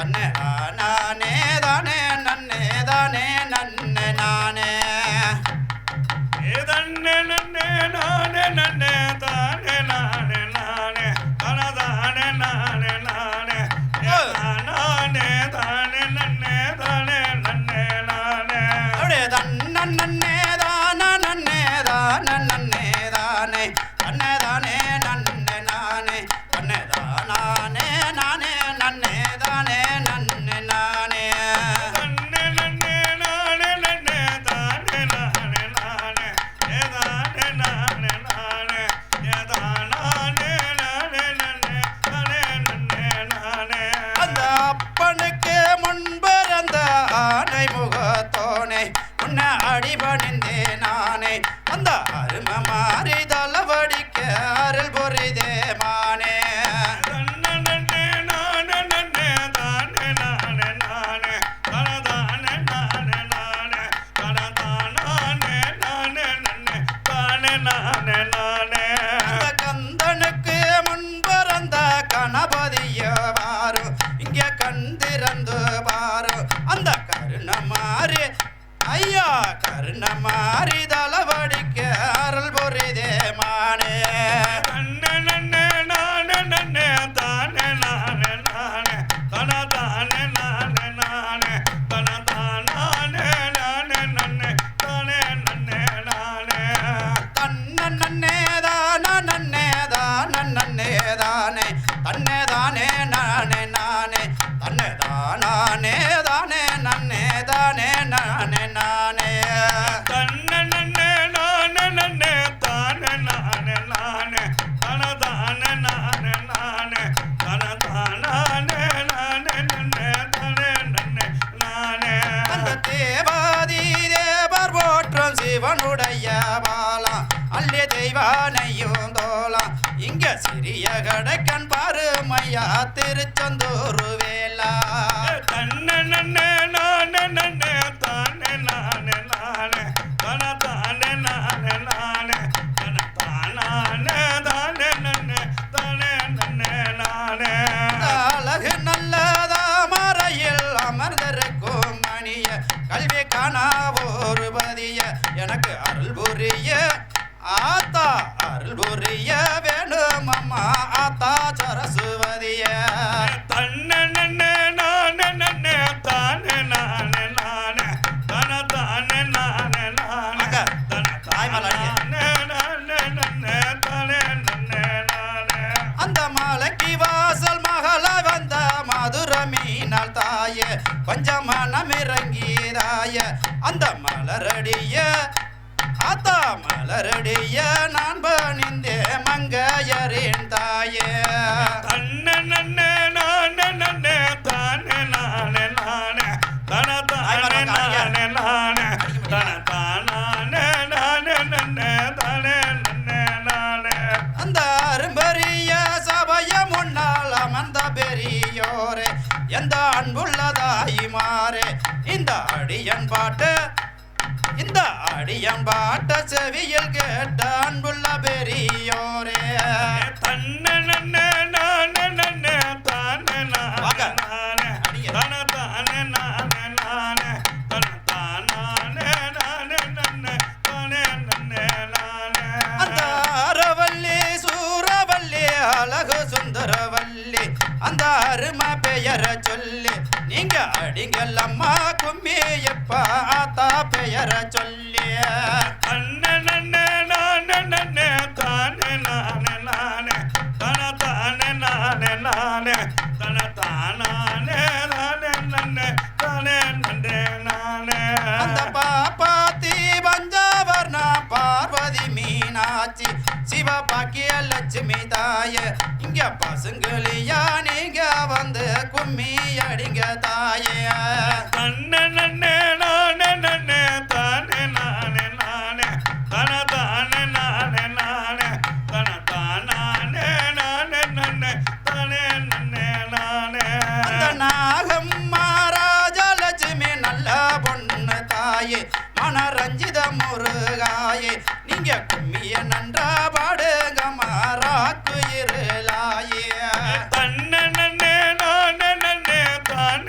தன்னே நானே தானே நன்னே தானே நன்னே நானே தன்னே நன்னே நானே நன்னே தானே நானே நானே தனதானே நானே நானே நானே தானே நன்னே தானே நன்னே நானே அப்படியே தன்ன நன்னே தான நன்னே தான நன்னே தானே தன்னே தானே நன்னே நானே தன்னே தானே நானே நன்னே தானே நன்னே நானே தன்னே நன்னே நானே நன்னே தானே நானே நானே தானே நானே நானே தானே நானே நன்னே தானே நன்னே நானே அந்த அப்பனுக்கு முன்பிறந்த ஆனை முகத்தோனே உன்னை அடிபணிந்தே நானே அந்த அருமை மாறி தளவடிக்க அருள் புரிதே மானே தன்னே நன்னே நானே நன்னே தானே நானே நானே தனதானே நானே நானே தனதானே நானே நன்னே தானே நானே நானே அந்த கந்தனுக்கு முன்பிறந்த கணபதிய வாரும் இங்க கண்டிருந்து பாரும் அந்த கருண மாறி ஐயா கருண மாறி தளவடிக்க அருள் புரிதே மானே தன்னே நன்னே நானே நன்னே தானே நானே நானே தனதானே நானே நானே தனதானே நானே நன்னே தானே நன்னே நானே தன்ன நன்னே தான நன்னே தான நன்னே தானே தன்னே தானே நானே நானே தன்னே தானே தானே நன்னே தானே நானே நானே தன்னே நன்னே நானே நன்னே தானே நானே நானே தனதானே நானே நானே தனதானே நானே நன்னே தானே நன்னே நானே அந்த தேவாதி தேவர் போற்றும் சிவனுடைய பாலாம் அல்லே தெய்வானையும் தோலாம் இங்க சிறிய கடைக்கண் பாருமையா திருச்செந்தூர் வேலா தன்னே நன்னே நானே நன்னே தானே நானே நானே தனதானே நானே நானே தனதானே தானே நன்னே தானே நன்னே நானே அழகு நல்லதாமரையில் அமர்ந்திருக்கும் மணிய கல்வி காணா ஒரு பதிய எனக்கு அருள் புரிய ஆத்தா அருள் புரிய வேணும் அம்மா ஆத்தா சரஸ்வதிய தன்னே நன்னே நானே நன்னே தானே நானே நானே தனதானே நானே நானே தனதானே நானே நன்னே தானே நன்னே நானே அந்த மலைக்கு வாசல் மகள வந்த மதுர மீனால் தாயே கொஞ்சம் மனமிறங்கிதாய அந்த மலரடிய ஆத்தா மலரடிய நான் பணிந்தே மங்கையரின் தாயே தன்னே நன்னே நானே நன்னே தானே நானே நானே தனதானே நானே நானே தனதானே நானே நன்னே தானே நன்னே நானே அந்த அரும்பரிய சபைய முன்னால் அமர்ந்த பெரியோரே எந்த அன்புள்ளதாய் மாறே இந்த அடியன் பாட்ட செவியில் கேட்ட அன்புள்ள பெரியோரே தன்னே நன்னே நானே நன்னே தானே நானே நானே தனதானே நானே நானே தனதானே நானே நன்னே தானே நன்னே நானே அந்த அரவல்லி சூரவல்லி அழகு சுந்தரவல்லி அந்த அருமை பெயர சொல்லி நீங்க அடிங்கள் அம்மா கும்மி எப்ப ஆத்தா பெயர சொல்லி தன்னே நன்னே நானே நன்னே தானே நானே நானே தனதானே நானே நானே தனதானே நானே நன்னே தானே நன்னே நானே அந்த பாப்பாத்தி பஞ்சவர்ண பார்வதி மீனாட்சி சிவ பாக்கிய லட்சுமி தாய இங்க பசுங்களியா நீங்க வந்து கும்மி அடிங்க தாயே தன்னே நன்னே நானே நன்னே தானே நானே நானே தனதானே நானே நானே தனதானே நானே நன்னே தானே நன்னே நானே அந்த நாகம் மகாராஜலட்சுமி நல்ல பொண்ணு தாயே மனரஞ்சித முருகாயே நீங்க கும்மிய நன்றா பாடுங்க மாறாக்கு இருளாயே தன்னே நன்னே நானே நன்னே தானே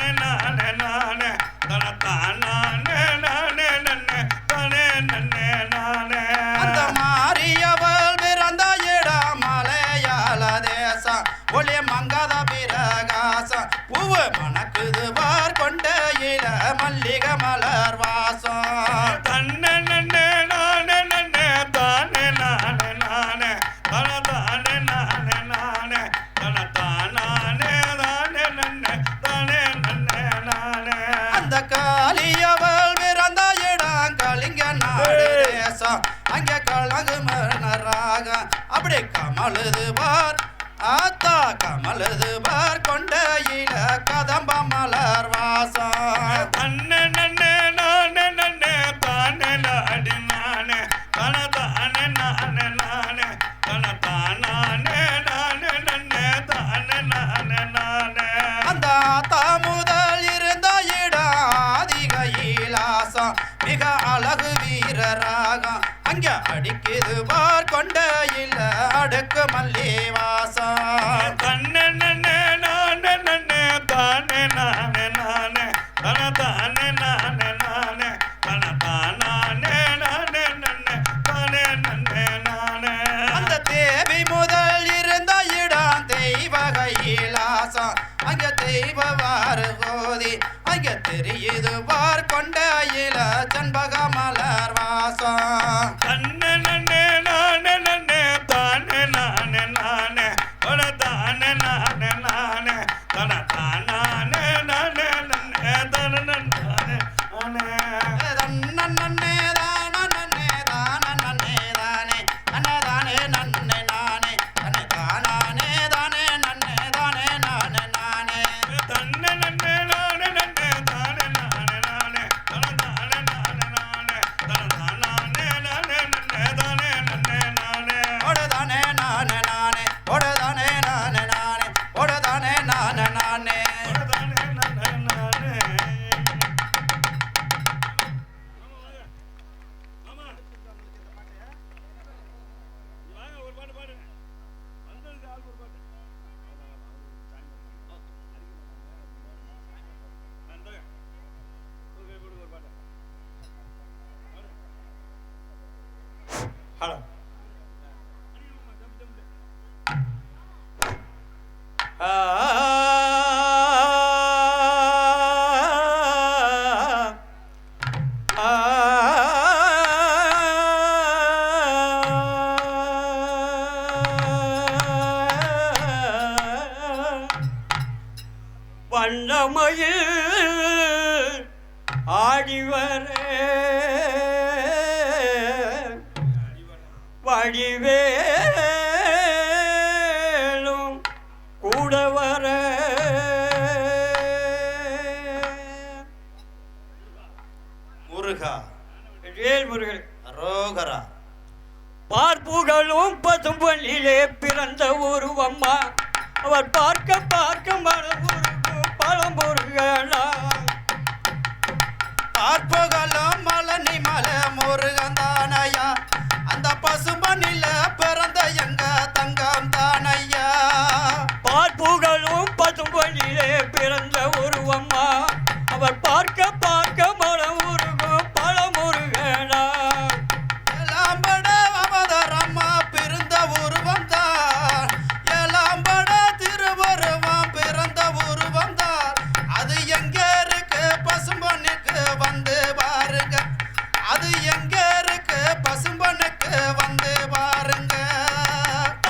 தானே நானே நானே தன தானே நானே நன்னே தானே நன்னே நானே அந்த மாரியவள் பிறந்த இடம் மலையாள தேசம் ஒளி மங்காத பிரகாசம் பூவு மணக்குது பார் கொண்ட இள மல்லிகை மலர் வாசம் தன்னே நன்னே நானே நன்னே தானே நானே நானே தன தானே நானே நானே தன தானே தானே நன்னே தானே நன்னே நானே அந்த காளியவள் பிறந்த இடம் கலிங்க நாடு தேசம் அங்கே கழகு மன்னராக அப்படி கமலுது பார் ஆத்தா கமலுது பார் கொண்ட இள கதம்ப மலர் வாசம் தன்னே நன்னே நானே நன்னே தானே நாடி நானே தன தானே நானே நானே தன தானே நானே நன்னே தானே நானே நானே அந்த ஆத்தா முதல் இருந்த இடம் அதிக ஈலாசம் மிக அழகு வீரராகம் அங்க அடிக்குது பார் கொண்ட இல்ல அடுக்கு மல்லி வாசம் தன்னே நன்னே நானே நன்னே தானே நானே நானே தன தானே நானே நானே தன தானே நானே நன்னே தானே நன்னே நானே அந்த தேவி முதல் இருந்த இடம் தெய்வ கைலாசம் அங்க தெய்வ வாரு கோதி அங்க தெரியுது பார் கொண்ட இல செண்பக மலர் வாசம் தன்னே நன்னே நானே நன்னே தானே நானே நானே தன தானே நானே நானே தன தானே நானே நன்னே தன நானே நானே நன்னே தான நன்னே தான நன்னே தானே நன்ன தானே நன்னே நானே நன்னே தானே தானே நன்னே தானே நானே நானே தன்னே நன்னே நானே நன்னே தானே நானே நானே தன தானே நானே நானே தன தானே நானே நன்னே தானே நன்னே நானே ஓடதானே நானே நானே ஓடதானே நானே நானே ஓடதானே நானே நானே தானே நன்னே நானே மாமா வாங்க ஒரு பாட்டு பாடுங்க வந்ததுக்கு ஆள் ஒரு பாட்டு வந்தங்க ஒரு கை போடு ஒரு பாட்டு ஹலோ வண்ணமயில் ஆடிவர வடிவேலும் கூட வர முருகா வேல்முருகன் ரோகரா பார்ப்புகளும் பசும்பொன்னிலே பிறந்த உருவம்மா அவர் பார்க்க பார்க்க மனமுருகு பழமுருகனா பார்ப்பகலும் மலனி மலை முருகன் தானையா அந்த பசுமண்ணில பிறந்த எங்க தங்கம் தானையா பார்ப்புகளும் பசும்பொன்னிலே பிறந்த உருவம்மா அவர் பார்க்க பார்க்க மனமுருகு பழமுருகனா எலாம்பட அவதரம்மா பிறந்த உருவம் தான் எலாம்பட திருவருவம் பிறந்த உருவம் தான் அது எங்க இருக்கு பசும்பொன்னுக்கு வந்து பாருங்க அது எங்க இருக்கு பசும்பொன்னுக்கு வந்து பாருங்க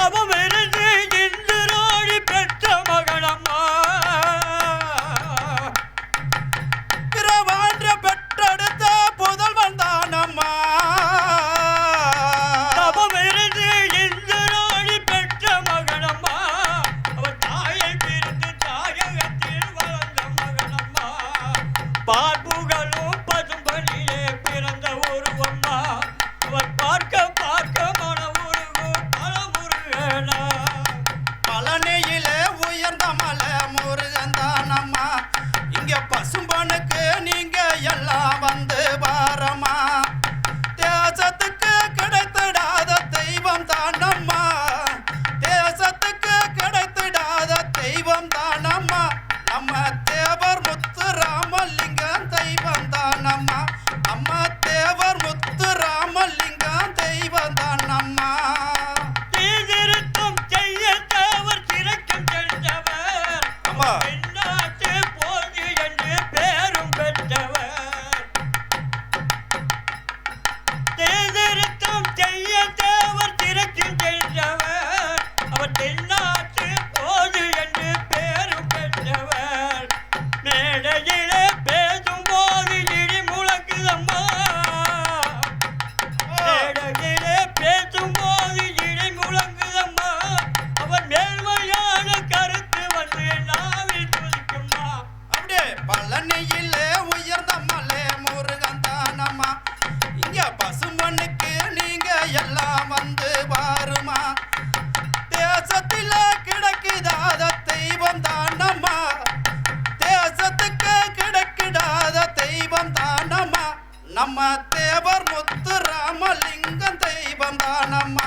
அவன் இருந்து இந்திராணி பெற்ற மகனம்மா பிறவான்ற பெற்றெடுத்த புதல்வன் தானம்மா அவன் இருந்து இந்திராணி பெற்ற மகனம்மா அவன் தாயை பிரிந்து தாயகத்தில் வளர்ந்த மகனம்மா பார்ப்புகளும் பசும்பொன்னிலே பிறந்த உருவம்மா அவன் பார்க்க பார்க்க மன உருகு பழமுருகனா பழனியிலே உயர்ந்த மலை முருகன் தானம்மா இங்க பசும்பொன்னுக்கு நீங்க எல்லாம் வந்து பாரம்மா தேசத்துக்கு கிடைத்திடாத தெய்வம் தானம்மா தேசத்துக்கு கிடைத்திடாத தெய்வம் தானம்மா நம்ம தேவர் முத்து தண்ணியிலே உயர்ந்த மலை முருகன் தானம்மா இங்க பசுமண்ணுக்கு நீங்க எல்லாம் வந்து பாருமா தேசத்தில கிடைக்குதாத தெய்வம் தானம்மா தேசத்துக்கு கிடைக்கிடாத தெய்வம் தானம்மா நம்ம தேவர் முத்து ராமலிங்கம் தெய்வம் தானம்மா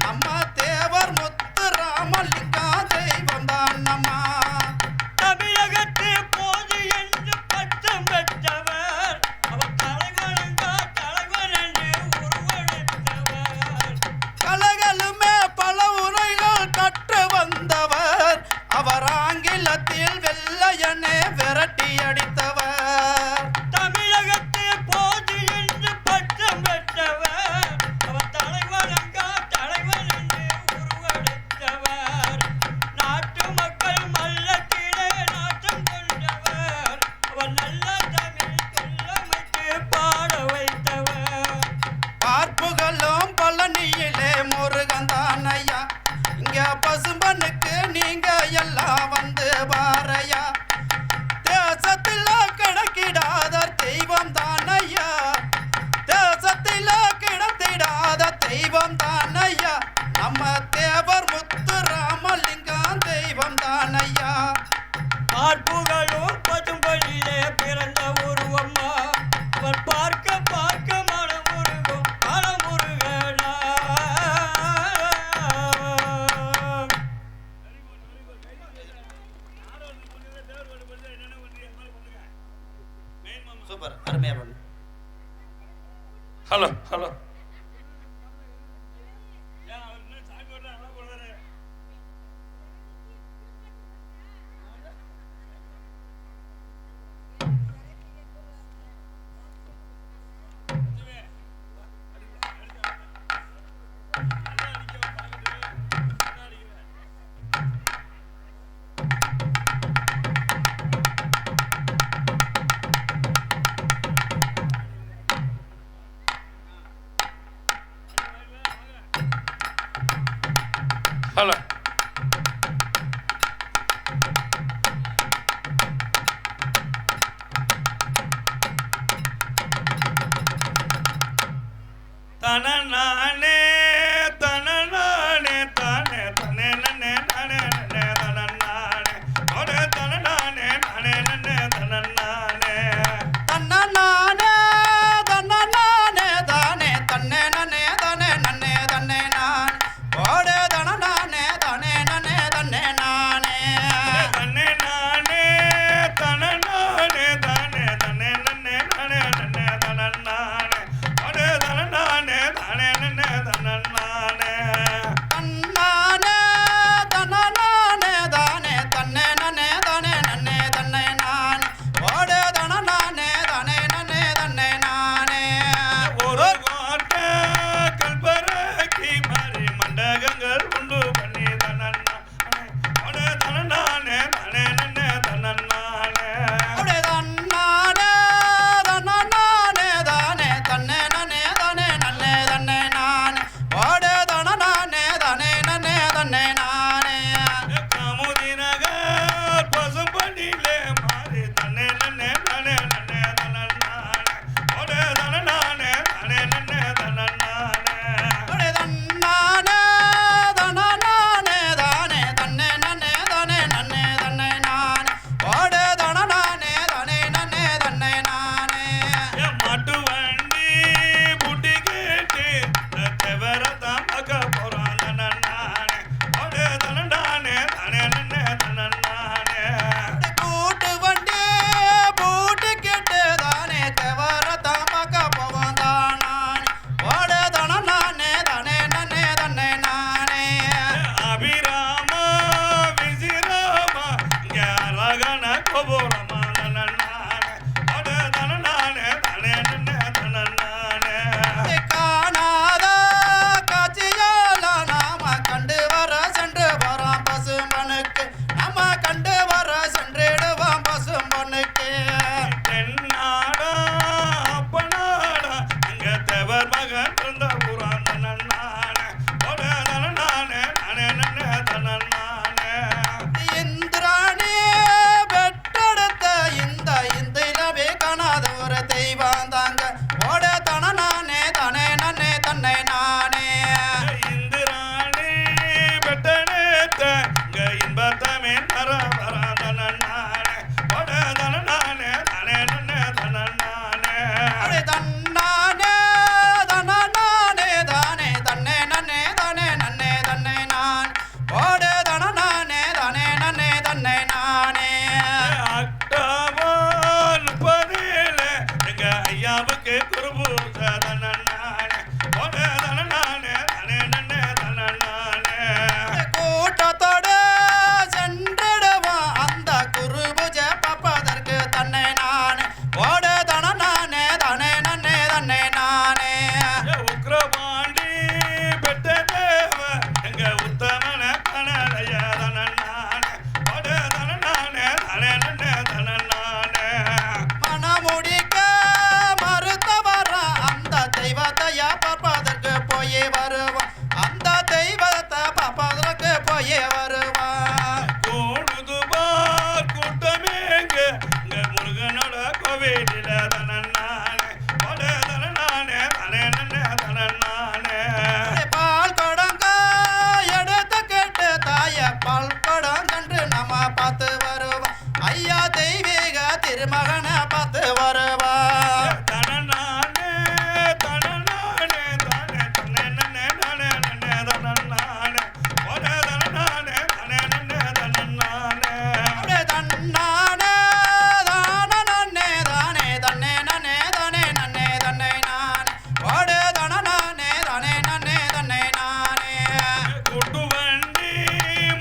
நம்ம தேவர் முத்து ராமலிங்கம் தெய்வம் தானம்மா தமிழகத்து போது என்று பட்டம் பெற்றவர் அவர் தலைவணங்கா தலைவன் என்று உருவெடுத்தவர் கலகளுமே பல உரைகள் கற்று வந்தவர் அவர் ஆங்கிலத்தில் வெள்ளையனே விரட்டி அடித்தவர் தமிழகத்து போது என்று பட்டம் பெற்றவர் அவர் தலைவணங்கா தலைவன் என்று உருவெடுத்தவர் நாட்டு மக்கள் மல்லத்திலே நாட்டம் கொண்டவர் அவர் நல்ல தமிழ் சொல்லமைத்து பாட வைத்தவர் பார்ப்புகளும் பழனியிலே முருகன் தானையா இங்க பசும்பனுக்கு நீங்க எல்லாம் வந்து பாரையா தேசத்தில கிடைக்கிடாத தெய்வம் தானையா தேசத்தில கிடைத்திடாத தெய்வம் தானையா நம்ம தேவர் முத்து ராமலிங்கம் தெய்வம் தானையா பார்ப்புகளும் பசும்பொழிலே பிறந்த உருவம்மா அவர் பார்க்க பார்க்க மனமுருகும் மனமுருகனா சூப்பர் அருமையா பண்ணு ஹலோ ஹலோ ஹலோ தனநானே தனநானே தானே தனே நனே நானே நனே தனநானே ஒரே தனநானே நானே நனே தனநானே தன்னநானே தன்னநானே தானே தன்னே நனே தானே நன்னே தன்னே நான் ஓடே தனநானே தானே நனே தன்னே நானே தனே நானே தனநானே தானே தனே நனே நானே நனே தனநானே ஒரே தனநானே தானே நனே வீட்டில தனநானே போடு தனநானே தானே நன்னே தனநானே பால் கொடங்க எடுத்து கேட்டு தாய பால் கொடம் கண்டு நம்ம பார்த்து வருவோம் ஐயா தெய்வீக திருமகனை பார்த்து வருவா தனநானே தனநானே தானே தன்னே நன்னே தானே நன்னே தனநானே போடு தனநானே தானே நன்னே தனநானே அப்படியே தன்னானே தான நன்னே தானே தன்னே நன்னே தானே நன்னே தன்னை நானே ஓடு தன நானே தானே நன்னே தன்னை நானே குட்டு வண்டி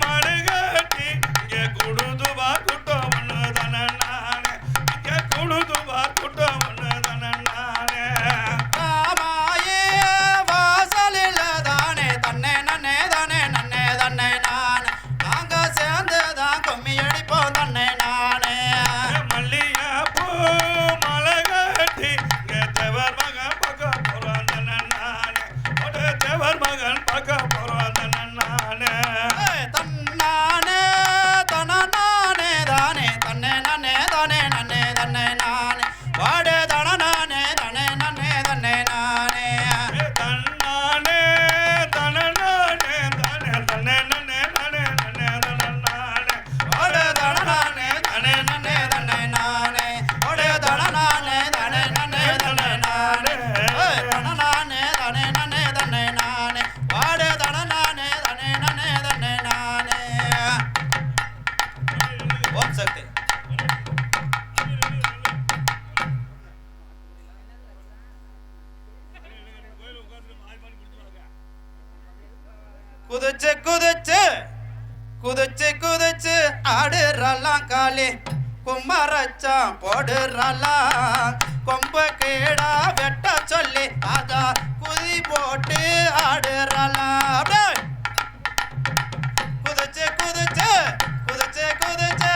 மறுகட்டி இங்கே குடுதுவா குட்டம் ஒன்று தனநானே இங்கே குடுதுவா குட்டம் ஒன்று தனநானே ராமாயே வாசலில் தானே தன்னே நன்னே தானே நன்னே தன்னை நானே நாங்க சேர்ந்து தான் கும்மி அடிப்போம் தன்னை நானே மல்லிகைப்பூ மலை கட்டி இங்கே தேவர் மகன் பார்க்க போறான் தனநானே ஒரு தேவர் மகன் பார்க்க போறான் தனநானே தன்னானே தன நானே தானே தன்னே நன்னே தானே நன்னே தன்னை நானே வாடு தன நானே தானே நன்னே தன்னை நானே தன்னானே தனநானே தானே தன்னே நன்னே தானே நன்னே தனநானே வாடு தன நானே தானே நன்னே தன்னை நானே வாடு தன நானே தானே நன்னே தன்னை நானே தன நானே தானே நன்னே தன்னை நானே வாடு தன நானே தானே நன்னே தன்னை நானே ஓம் சக்தி குதிச்சு குதிச்சு குதிச்சு குதிச்சு ஆடுறலாம் காலி கும்மரச்சான் போடுறலாம் கொம்ப கீடா வெட்ட சொல்லி அதா குதி போட்டு ஆடுறலாம் அப்படியே குதிச்சு குதிச்சு குதிச்சு குதிச்சு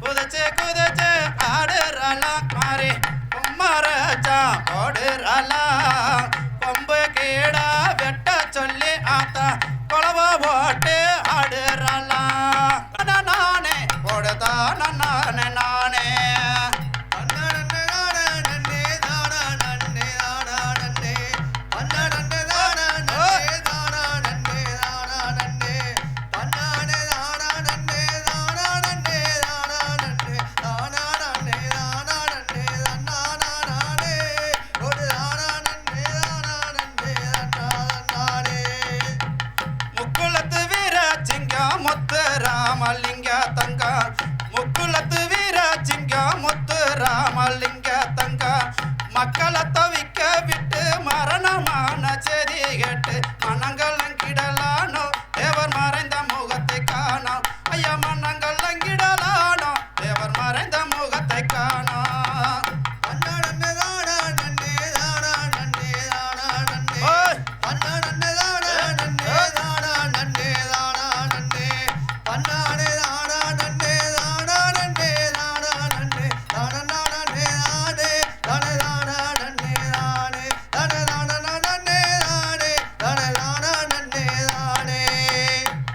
குதிச்சு குதிச்சு ஆடுறலாம் மாறி கும்மரச்சான் போடுறலாம் கொம்பு கீடா வெட்ட சொல்லி ஆத்தா கொலவ போட்டு ஆடுறலாம் நானே போடுதான் நானே நானே முக்குளத்து வீர சிங்கம் முத்து ராமலிங்க தங்க முக்குளத்து வீர சிங்கம் முத்து ராமலிங்க தங்க மக்களை தவிக்க விட்டு மரணமான செய்தி கேட்டு மனங்கள் அங்கிடலானோ தேவர் மறைந்த முகத்தை காணோம் ஐயா மனங்கள் அங்கிடலானோ தேவர் மறைந்த முகத்தை காணோம் ஓய்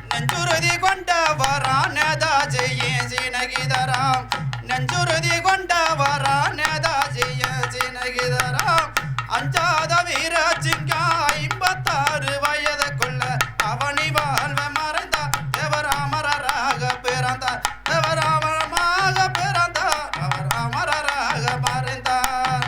நெஞ்சுறுதி கொண்டவரா நேதாஜியின் சினகிதராம் நெஞ்சுறுதி கொண்டவரா நேதாஜியின் சினகிதராம் அஞ்சாத வீர சிங்கம் 56 வயதுக்குள்ள அவனி வாழ்வ மறைந்தார் தேவர் அமரராக பிறந்தார் தேவர் அமரமாக பிறந்தார் அவர் அமரராக மறைந்தார்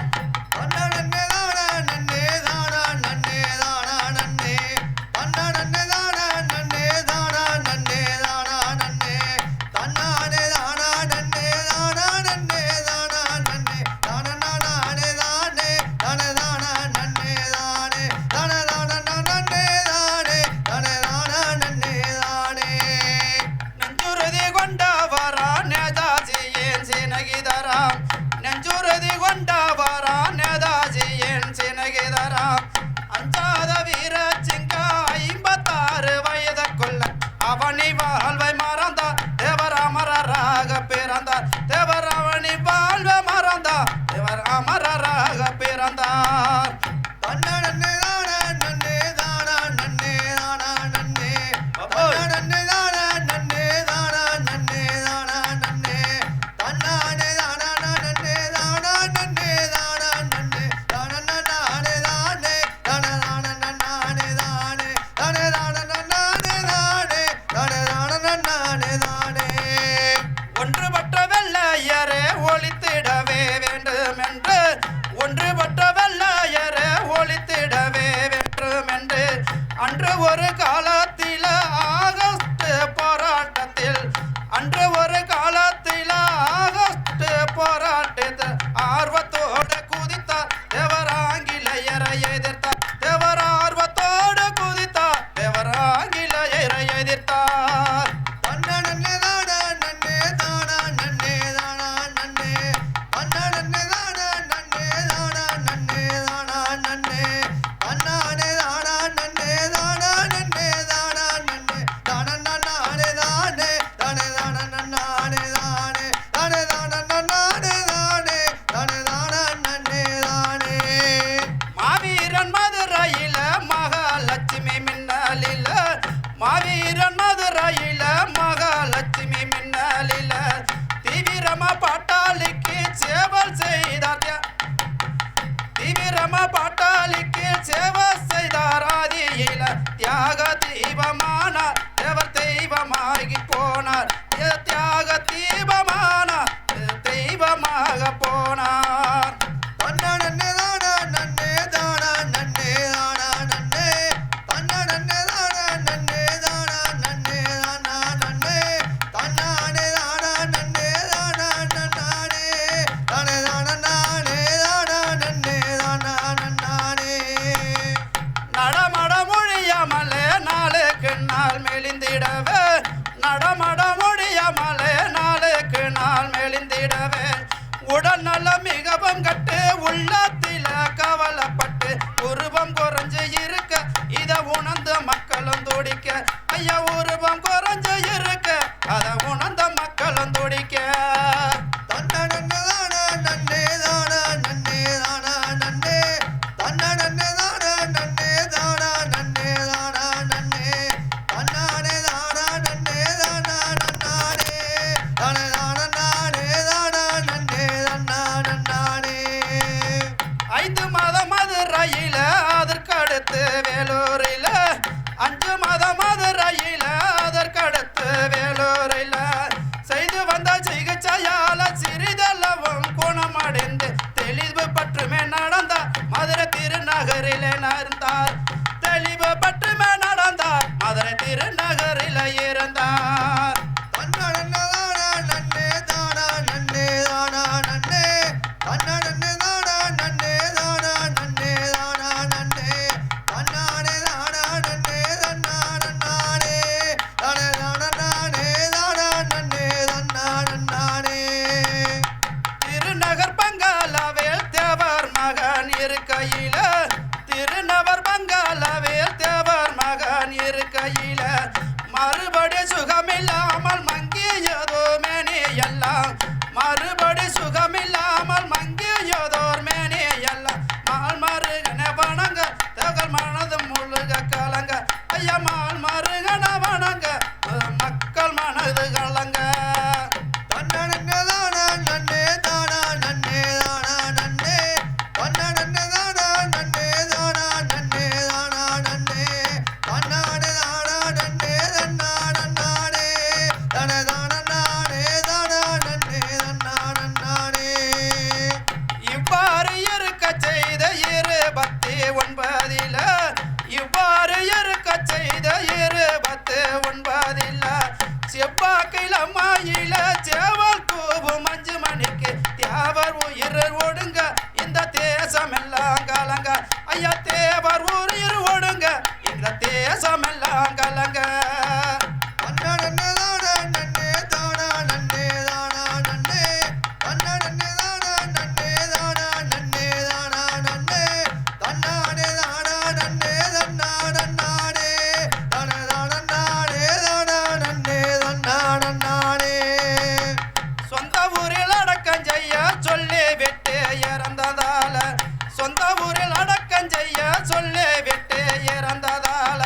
நெஞ்சுறுதி கொண்டவரா நேதாஜியின் சினகிதராம் நெஞ்சுறுதி கொண்டவரா நேதாஜியின் சினகிதராம் அஞ்சாத வீர சிங்கம் 56 வயதுக்குள்ள அவனி வாழ்வை மறந்தார் தேவர் அமரராக பிறந்தார் தேவர் அவனி வாழ்வை மறந்தார் தேவர் அமரராக பிறந்தார் தர்ம பாட்டாளிக்கு சேவை செய்தார் ஆதியில தியாக தீபமானார் தேவர் தெய்வமாகி போனார் தியாக தீபமானார் தெய்வமாக போனார் தன்னே தானா நன்னே தானா நன்னே தானா நன்னே தன்னே தானா நன்னே தானா நன்னே தானா நன்னே தன்னானே தானா நன்னே தானா நன்னானே தானே தானா நானே தானா நன்னே தானா நன்னானே நடமட மொழியாமலே நாளுக்கு நாள் மெலிந்திடவே நடமட மொழியாமலே நாளுக்கு நாள் மெலிந்திடவே உடல் நல மிகவும் கட்டு உள்ளத்தில கவலைப்பட்டு உருவம் குறைஞ்சு இருக்க இத உணர்ந்த மக்களும் துடிக்க ஐயா உருவம் குறைஞ்சு இருக்க அத உணர்ந்த மக்களும் துடிக்க தன்னே தானா நன்னே தானா நன்னே தானா நன்னே தன்னே தானா நன்னே தானா நன்னே தானா நன்னே தன்னானே தானா நன்னே தானா நன்னானே தானே தானா நானே தானா நன்னே தானா நன்னானே 5 மாதம் மதுரையில அதற்கடுத்து வேலூரில 5 மாதம் மதுரையில அதற்கடுத்து வேலூரில செய்து வந்த சிகிச்சையால சிறிதளவும் குணமடைந்து தெளிவு பற்றுமே நடந்தார் மதுரை திருநகரிலே இருந்தார் தெளிவு பற்றுமே நடந்தார் மதுரை திருநகரில இருந்தார் தன்னே தானா நன்னே தானா நன்னே தானா நன்னே தன்னே தானா நன்னே தானா நன்னே தானா நன்னே தன்னானே தானா நன்னே தன்னா நன்னானே தானே தானா நானே தானா நன்னே தன்னா நன்னானே திருநகர் பங்களாவில் தேவர் மகன் இருக்கையில திருநகர் பங்களாவில் தேவர் மகன் இருக்கையில மறுபடி சுகமில்லாமல் மங்கியதோ மேனி எல்லாம் மறுபடி சுகமில்லாமல் மங்கியதோர் மேனி எல்லாம் மால் மருகன வணங்க தகர் மனது முழுக கலங்க ஐயா மால் மருகன வணங்க மக்கள் மனது கலங்க தன்னே தானா நன்னே தானா நன்னே தானா நன்னே தன்னே தானா நன்னே தானா நன்னே தானா நன்னே தன்னானே தானா நன்னே தன்னா நன்னானே தானே தானா நானே தானா நன்னே தன்னா நன்னானே இவ்வாறு இருக்க செய்த 29 இவ்வாறு இருக்க செய்த 29 செவ்வாக்கில் அம்மாயில சேவல் கூவும் 5 மணிக்கு தேவர் உயிர் ஒடுங்க இந்த தேசம் எல்லாம் கலங்க ஐயா தேவர் உயிர் ஒடுங்க இந்த தேசம் எல்லாம் கலங்க தன்னே தானா நன்னே தானா நன்னே தானா நன்னே தன்னே தானா நன்னே தானா நன்னே தானா நன்னே தன்னானே தானா நன்னே தன்னா நன்னானே தானே தானா நானே தானா நன்னே தன்னா நன்னானே சொந்த ஊரில் அடக்கம் செய்ய சொல்லி விட்டு இறந்ததால சொந்த ஊரில் அடக்கம் செய்ய சொல்லி விட்டு இறந்ததால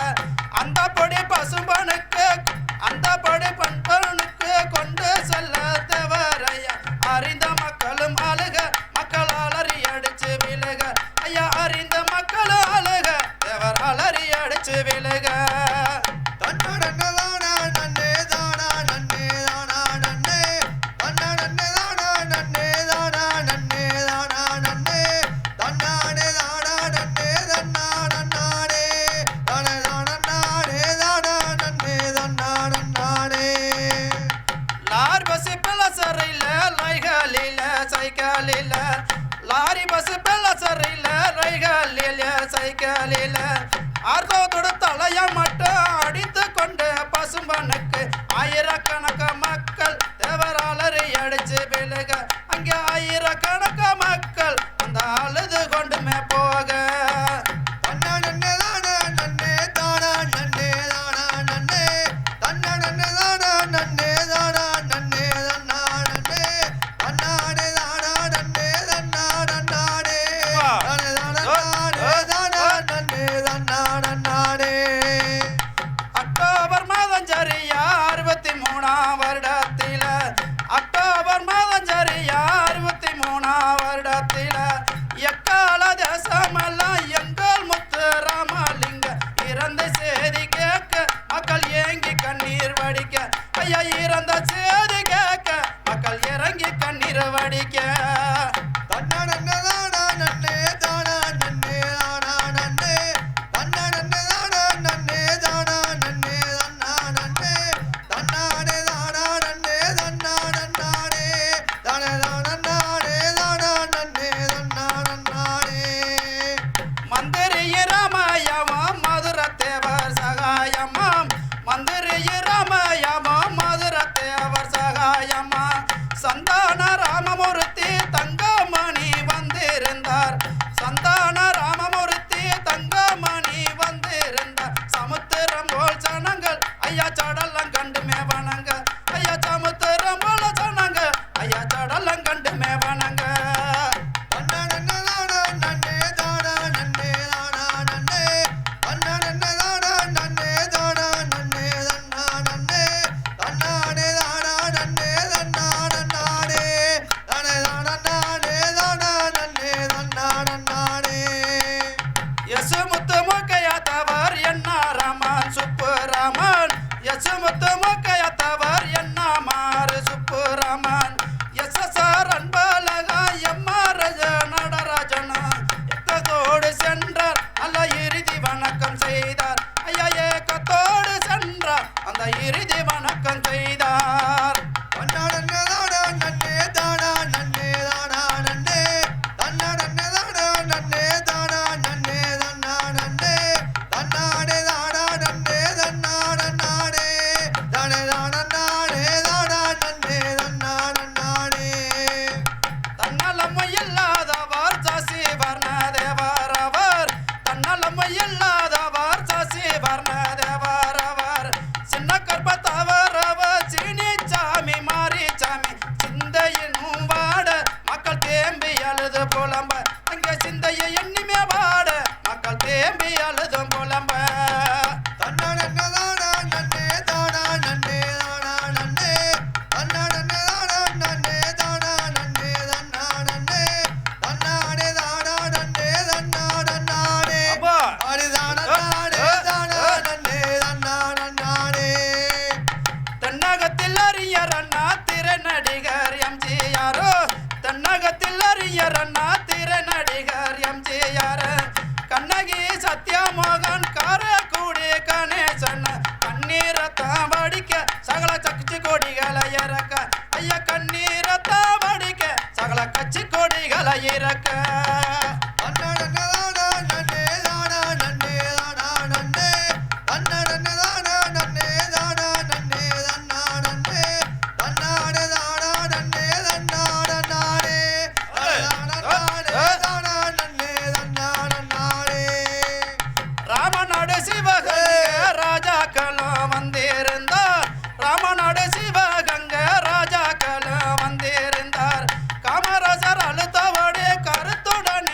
அந்த பொடி பசும்பனுக்கு அந்த பொடி பண்பனுக்கு கொண்டு செல்ல தேவரையா அறிந்த மக்களும் அழுக மக்கள் அலறி அடிச்சு விழுக ஐயா அறிந்த மக்களும் அழுக தேவர் அலறி அடிச்சு விழுக தன்னே தானா நன்னே தானா நன்னே தானா நன்னே தன்னே தானா நன்னே தானா நன்னே தானா நன்னே தன்னானே தானா நன்னே தன்னா நன்னானே தானே தானா நானே தானா நன்னே தன்னா நன்னானே லாரி பஸ் பிளசரில ரைகளில சைக்கிளில லாரி பஸ் பிளசரில ரைகளில சைக்கிளில ஆர்வத்தோட தலைய மட்டும் அடித்து கொண்டு பசும்பனுக்கு ஆயிரக்கணக்க மக்கள் தேவராலரை அடிச்சு விழுக அங்கே ஆயிரக்கணக்க மக்கள் அந்த அழுது கொண்டுமே போக தன்னே தானா நன்னே தானா நன்னே தானா நன்னே தன்னே தானா நன்னே தானா நன்னே தன்னா நன்னே தன்னானே தானா நன்னே தன்னா நன்னானே தானே தானா நானே தானா நன்னே தன்னா நன்னானே அக்டோபர் மாதம் சரியா 63ஆம் வருடம் பிறக்க ராமநாடு சிவகங்கை ராஜாக்களும் வந்திருந்தார் ராமநாடு சிவகங்கை ராஜாக்களும் வந்திருந்தார் காமராஜர் அழுத்தவோடு கருத்துடன்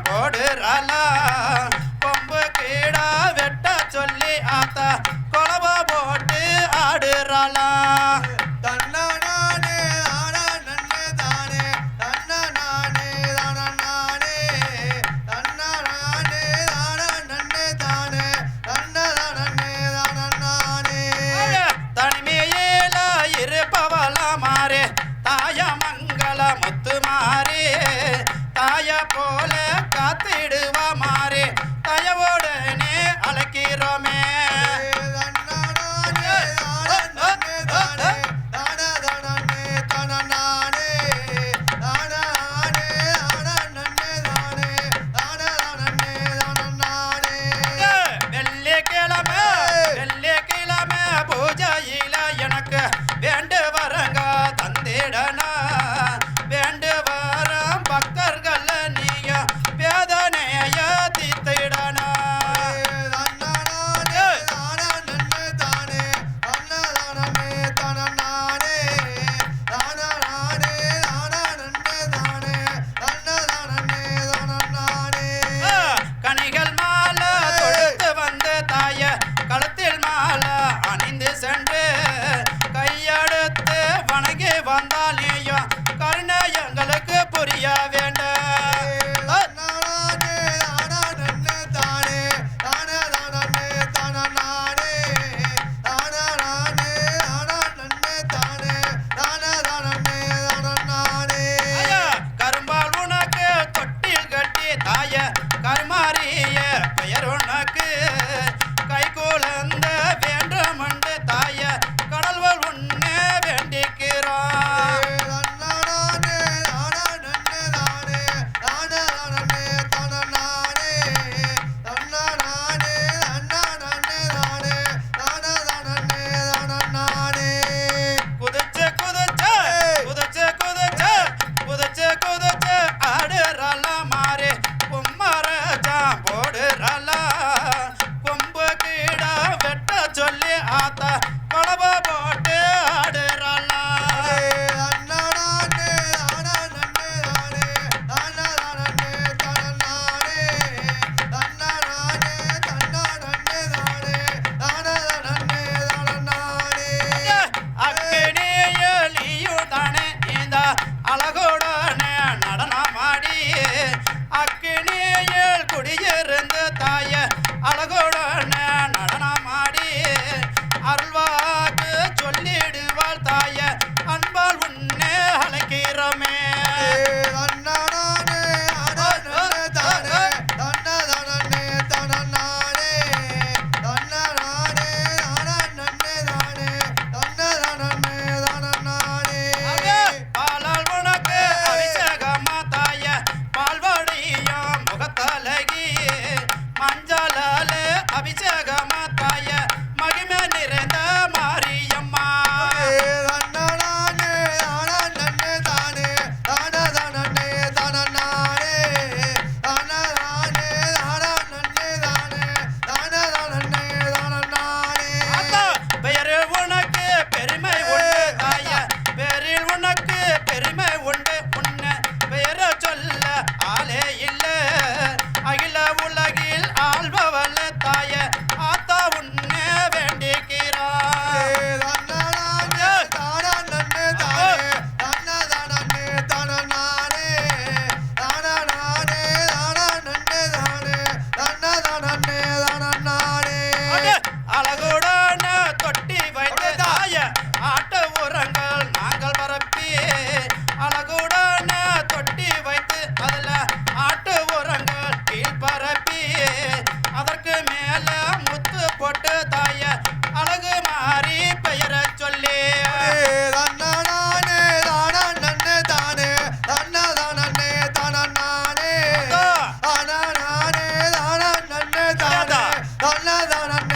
போடுறாளா கொம்பு கீடா வெட்ட சொல்லி ஆத்தா கொலவ போட்டு ஆடுறாளா தன்னானே தானா நன்னே தானே தன்னானே தானா நானே தன்னானே தானா நன்னே தானே தன்னானே தானா நானே தனிமையில இருப்பவளா மாறே தாய மங்கள முத்து மாறே தாய போல காத்திடுவா மாறே தயவோடனே அழைக்கிறோமே வெள்ளிக்கிழமை பூஜையில எனக்கு வேண்டு வரங்க தந்திடனா வேண்டு வரம் பக்தர்கள் நீய வேதனைய தீத்திடனா கனிகள் மாலை தொடுத்து வந்த தாய களத்தில் மாலை அணிந்து சென்று கையெடுத்து வணங்கி வந்தால் நீயும் கருணை எங்களுக்கு புரிய வேண்டும் கரும்பால் உனக்கு தொட்டில் கட்டி தாய கருமாரிய பெயர் உனக்கு கை குழந்த வேண்டுமண்டு தாய கடல்வள் உன்னை வேண்டிக்கிறோம் குதிச்சு குதிச்சு குதிச்சு குதிச்சு குதிச்சு குதிச்சு ஆடுறாளா மாறே கும்மரஜா போடுறாளா கொம்பு கீடா வெட்ட சொல்லி ஆத்தா கொலவ போட்டு ஆடுறாளா அக்கினியும் தானே இந்த அழகோடனே நடனமாடி அக்கினியில் குடியிருந்து தாய அழகோடனே நடனமாடி அருள்வாக்கு சொல்லிடுவாள் தாய அன்பால் உன்னை அழைக்கிறோமே பாலால் உனக்கு அபிஷேகமா தாய பால்வடியும் முகத்தலகி மஞ்சளால அபிஷேகமா தாய மகிமை நிறைந்த மாரியம்மா பெயரில் உனக்கு பெருமை உண்டு தாய பெயரில் உனக்கு பெருமை உண்டு உன்னை பெயர சொல்ல ஆளே இல்ல அகில உலகில் ஆள்பவல்ல தாய ஆத்தா உன்னை வேண்டிக்கிறாய் அழகுடன் தொட்டி வைத்து தாய ஆட்ட உரங்கள் நாங்கள் பரப்பி அழகுடன் தொட்டி வைத்து அதுல ஆட்டு உரங்கள் கீழ் பரப்பி அதற்கு மேல முத்து போட்டு தாய அழகு மாறி பெயரை சொல்லி தானே